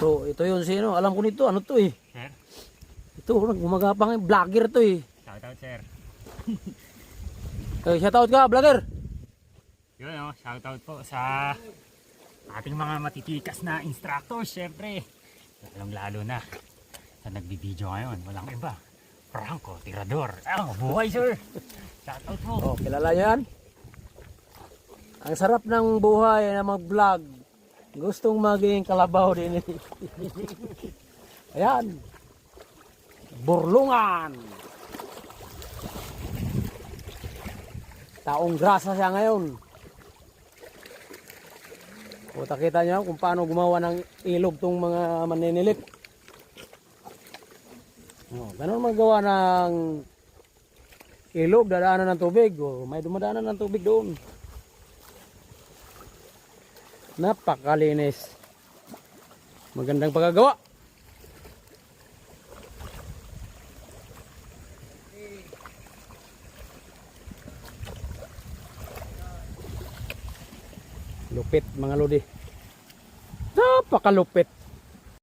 Ito yun sino. Alam ko nito. Ano to eh. Sir? Ito, gumagapang vlogger to eh. Shoutout, sir. Shoutout ka, vlogger. Yun o, shoutout po sa ating mga matitikas na instructors, syempre. Lalong lalo na sa nagbibideo ngayon. Walang iba. Franco Tirador. Buhay, sir. Shoutout po. Oh, kilala niyo yan? Ang sarap ng buhay na mag-vlog. Gustong maging kalabaw din. Ayan. Burlungan. Taong grasa siya ngayon. O, takita niyo kung paano gumawa ng ilog tong mga maninilip. O, ganun magawa ng ilog, dadaanan ng tubig. O, may dumadaanan ng tubig doon. Napakalinis. Magandang pagkagawa. Lupit mga lodi. Napakalupit.